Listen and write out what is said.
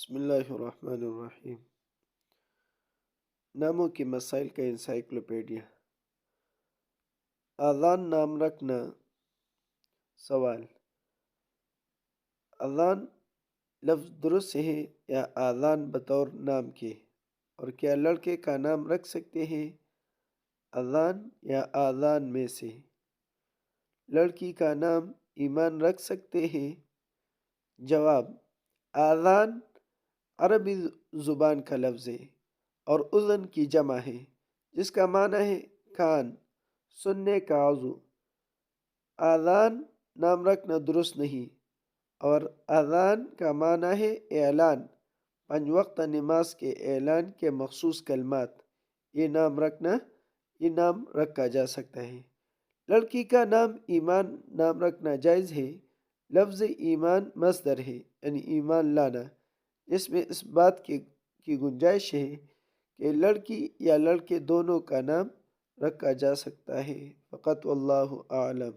بسم اللہ الرحمن الرحیم۔ ناموں کے مسائل کا انسائکلوپیڈیا۔ اذان نام رکھنا۔ سوال: اذان لفظ درست ہے یا اذان بطور نام کے؟ اور کیا لڑکے کا نام رکھ سکتے ہیں اذان یا اذان میں سے؟ لڑکی کا نام ایمان رکھ سکتے ہیں؟ جواب: اذان عربی زبان کا لفظ ہے اور اذن کی جمع ہے، جس کا معنی ہے کان، سننے کا عضو۔ اذان نام رکھنا درست نہیں، اور اذان کا معنی ہے اعلان، 5 وقت نماز کے اعلان کے مخصوص کلمات۔ یہ نام رکھا جا سکتا ہے۔ لڑکی کا نام ایمان نام رکھنا جائز ہے۔ لفظ ایمان مصدر ہے، یعنی ایمان لانا، جس میں اس بات کی گنجائش ہے کہ لڑکی یا لڑکے دونوں کا نام رکھا جا سکتا ہے۔ فقط واللہ اعلم۔